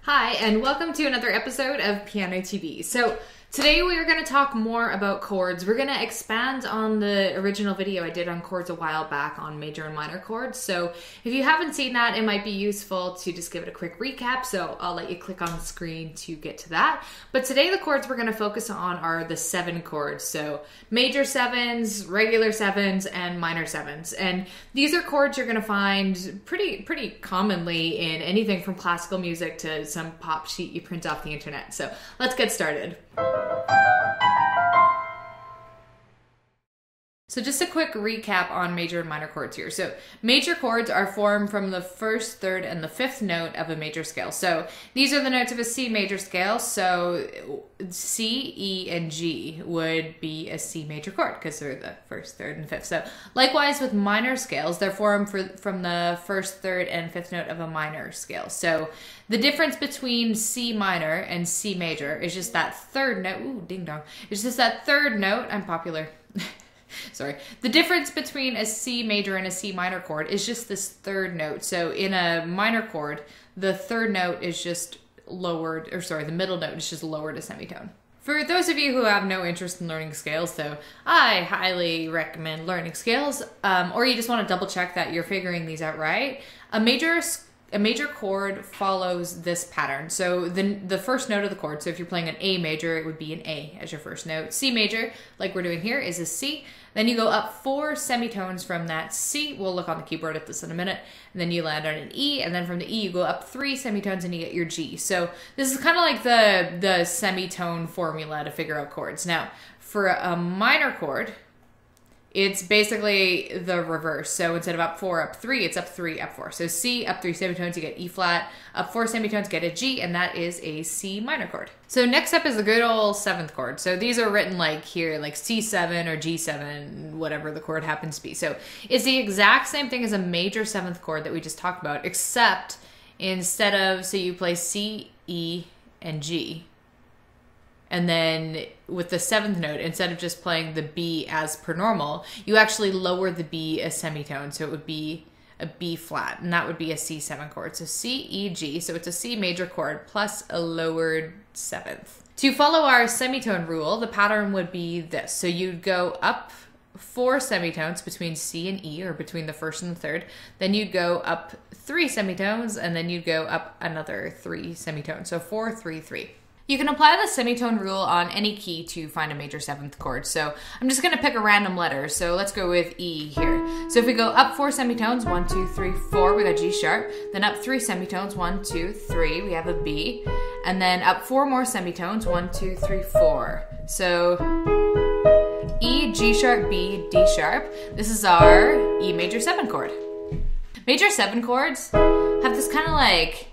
Hi, and welcome to another episode of pianoTV. So today we are going to talk more about chords. We're going to expand on the original video I did on chords a while back on major and minor chords. So if you haven't seen that, it might be useful to just give it a quick recap. So I'll let you click on the screen to get to that. But today the chords we're going to focus on are the 7 chords. So major 7s, regular 7s, and minor 7s. And these are chords you're going to find pretty commonly in anything from classical music to some pop sheet you print off the internet. So let's get started. So just a quick recap on major and minor chords here. So major chords are formed from the first, third, and the fifth note of a major scale. So these are the notes of a C major scale. So C, E, and G would be a C major chord because they're the first, third, and fifth. So likewise with minor scales, they're formed from the first, third, and fifth note of a minor scale. So the difference between C minor and C major is just that third note. Ooh, ding dong. It's just that third note. I'm popular. Sorry. The difference between a C major and a C minor chord is just this third note. So in a minor chord, the third note is just lowered, or sorry, the middle note is just lowered a semitone. For those of you who have no interest in learning scales, though, I highly recommend learning scales, or you just want to double check that you're figuring these out right. A major chord follows this pattern. So the first note of the chord, so if you're playing an A major, it would be an A as your first note. C major, like we're doing here, is a C. Then you go up 4 semitones from that C. We'll look on the keyboard at this in a minute. And then you land on an E, and then from the E you go up 3 semitones and you get your G. So this is kind of like the semitone formula to figure out chords. Now, for a minor chord, it's basically the reverse. So instead of up 4, up 3, it's up 3, up 4. So C, up 3 semitones, you get E flat. Up 4 semitones, get a G, and that is a C minor chord. So next up is the good old 7th chord. So these are written like here, like C7 or G7, whatever the chord happens to be. So it's the exact same thing as a major 7th chord that we just talked about, except instead of, so you play C, E, and G. And then with the 7th note, instead of just playing the B as per normal, you actually lower the B a semitone. So it would be a B flat, and that would be a C7 chord. So C, E, G, so it's a C major chord plus a lowered 7th. To follow our semitone rule, the pattern would be this. So you'd go up 4 semitones between C and E, or between the first and the third. Then you'd go up 3 semitones, and then you'd go up another 3 semitones. So 4, 3, 3. You can apply the semitone rule on any key to find a major 7th chord. So I'm just going to pick a random letter. So let's go with E here. So if we go up 4 semitones, 1, 2, 3, 4, we got G sharp. Then up 3 semitones, 1, 2, 3, we have a B. And then up 4 more semitones, 1, 2, 3, 4. So E, G sharp, B, D sharp. This is our E major 7 chord. Major 7 chords have this kind of like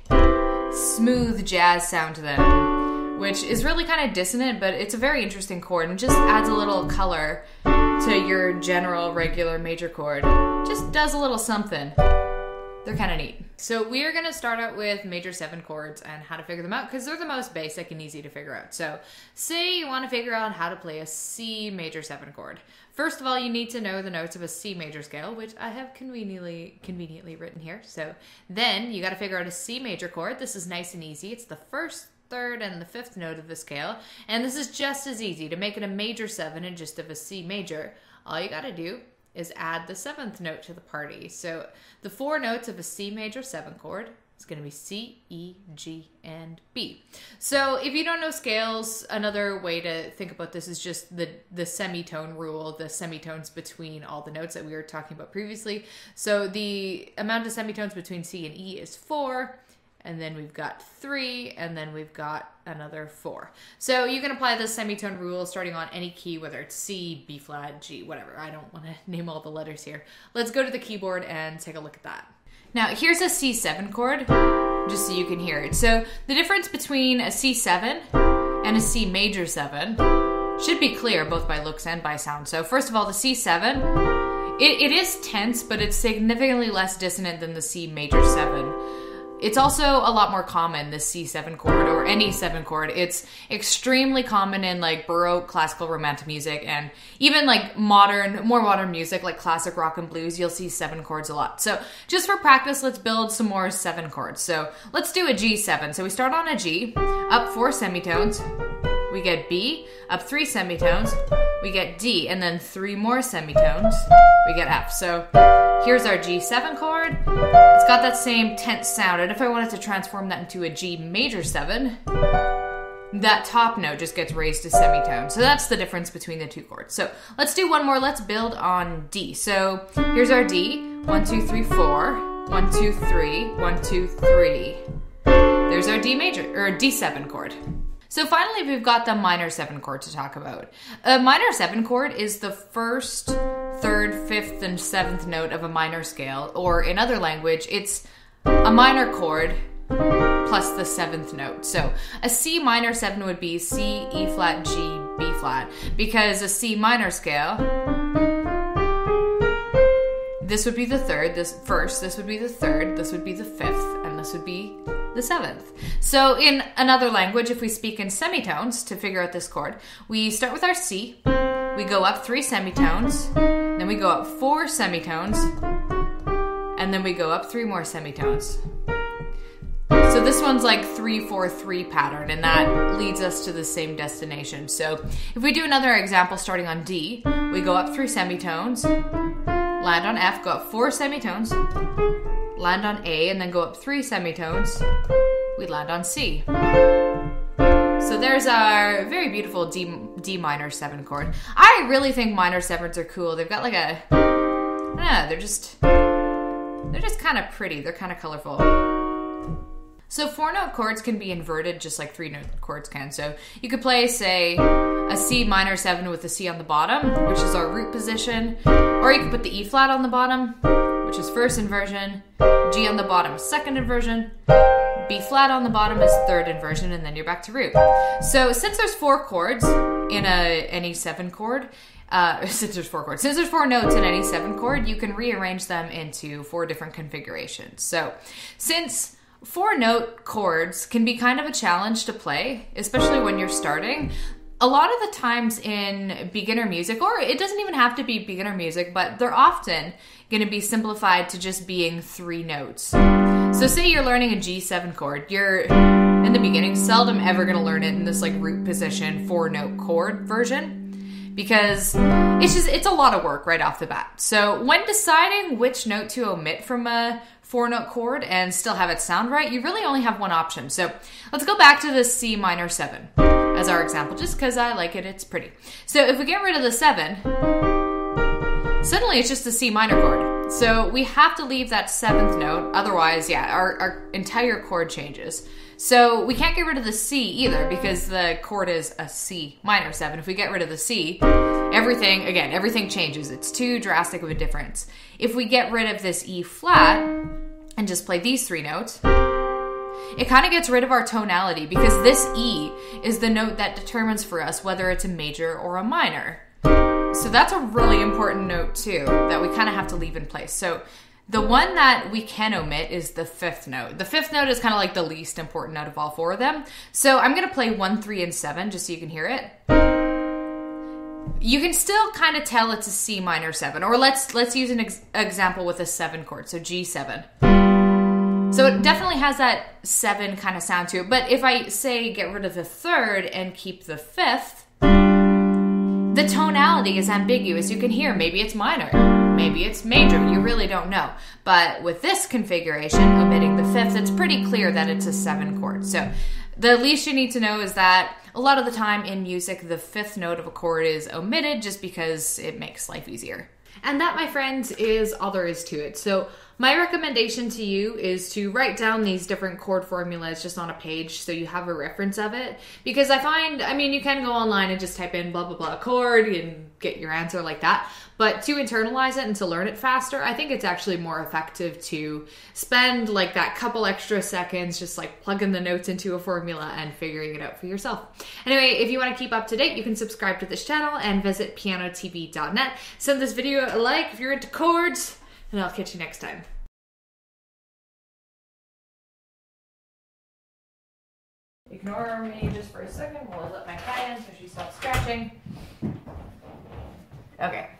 smooth jazz sound to them, which is really kind of dissonant, but it's a very interesting chord and just adds a little color to your general regular major chord. Just does a little something. They're kind of neat. So we are going to start out with major 7 chords and how to figure them out because they're the most basic and easy to figure out. So say you want to figure out how to play a C major 7 chord. First of all, you need to know the notes of a C major scale, which I have conveniently written here. So then you got to figure out a C major chord. This is nice and easy. It's the first, third, and the fifth note of the scale. And this is just as easy to make it a major 7 and just of a C major. All you got to do is add the 7th note to the party. So the 4 notes of a C major 7 chord is going to be C, E, G, and B. So if you don't know scales, another way to think about this is just the semitone rule, the semitones between all the notes that we were talking about previously. So the amount of semitones between C and E is 4. And then we've got 3, and then we've got another 4. So you can apply the semitone rule starting on any key, whether it's C, B flat, G, whatever. I don't want to name all the letters here. Let's go to the keyboard and take a look at that. Now here's a C7 chord, just so you can hear it. So the difference between a C7 and a C major 7 should be clear both by looks and by sound. So first of all, the C7, it is tense, but it's significantly less dissonant than the C major 7. it's also a lot more common, the C7 chord or any 7 chord. It's extremely common in like Baroque, classical, romantic music, and even like more modern music like classic rock and blues. You'll see 7 chords a lot. So just for practice, let's build some more 7 chords. So let's do a G7. So we start on a G, up 4 semitones, we get B, up 3 semitones, we get D, and then 3 more semitones, we get F. So here's our G7 chord. It's got that same tense sound, and if I wanted to transform that into a G major 7, that top note just gets raised to semitone. So that's the difference between the 2 chords. So let's do one more. Let's build on D. So here's our D. 1, 2, 3, 4. 1, 2, 3. 1, 2, 3. There's our D major, or D7 chord. So finally, we've got the minor 7 chord to talk about. A minor 7 chord is the first, third, fifth, and 7th note of a minor scale, or in other language, it's a minor chord plus the 7th note. So a C minor 7 would be C, E flat, G, B flat, because a C minor scale, this would be the third, this would be the third, this would be the fifth, and this would be the 7th. So in another language, if we speak in semitones to figure out this chord, we start with our C, we go up 3 semitones, then we go up 4 semitones, and then we go up 3 more semitones. So this one's like 3-4-3 pattern, and that leads us to the same destination. So if we do another example starting on D, we go up 3 semitones, land on F, go up 4 semitones, land on A, and then go up 3 semitones, we land on C. So there's our very beautiful D minor 7 chord. I really think minor 7s are cool. They've got like a, I don't know, they're just kind of pretty. They're kind of colorful. So 4-note chords can be inverted just like 3-note chords can. So you could play, say, a C minor 7 with a C on the bottom, which is our root position, or you could put the E flat on the bottom, which is first inversion, G on the bottom is second inversion, B flat on the bottom is third inversion, and then you're back to root. So since there's 4 chords in any 7 chord, since there's 4 notes in any 7 chord, you can rearrange them into 4 different configurations. So since 4-note chords can be kind of a challenge to play, especially when you're starting, a lot of the times in beginner music, or it doesn't even have to be beginner music, but they're often going to be simplified to just being 3 notes. So say you're learning a G7 chord, you're in the beginning seldom ever going to learn it in this like root position 4-note chord version, because it's a lot of work right off the bat. So when deciding which note to omit from a 4-note chord and still have it sound right, you really only have one option. So let's go back to the C minor 7 as our example, just because I like it, it's pretty. So if we get rid of the 7, suddenly it's just the C minor chord. So we have to leave that 7th note, otherwise, yeah, our entire chord changes. So we can't get rid of the C either, because the chord is a C minor 7. If we get rid of the C, everything changes. It's too drastic of a difference. If we get rid of this E flat and just play these 3 notes, it kind of gets rid of our tonality, because this E is the note that determines for us whether it's a major or a minor. So that's a really important note too, that we kind of have to leave in place. So the one that we can omit is the 5th note. The 5th note is kind of like the least important note of all 4 of them. So I'm going to play 1, 3, and 7 just so you can hear it. You can still kind of tell it's a C minor 7, or let's use an example with a 7 chord, so G7. So it definitely has that 7 kind of sound to it, but if I say get rid of the 3rd and keep the 5th, the tonality is ambiguous. You can hear maybe it's minor, maybe it's major, you really don't know. But with this configuration, omitting the 5th, it's pretty clear that it's a 7 chord. So the least you need to know is that a lot of the time in music, the 5th note of a chord is omitted just because it makes life easier. And that, my friends, is all there is to it. So my recommendation to you is to write down these different chord formulas just on a page so you have a reference of it. Because I find, you can go online and just type in blah, blah, blah chord and get your answer like that. But to internalize it and to learn it faster, I think it's actually more effective to spend like that couple extra seconds just like plugging the notes into a formula and figuring it out for yourself. Anyway, if you want to keep up to date, you can subscribe to this channel and visit pianotv.net. Send this video a like if you're into chords, and I'll catch you next time. Ignore me just for a second while I let my cat in so she stops scratching. Okay,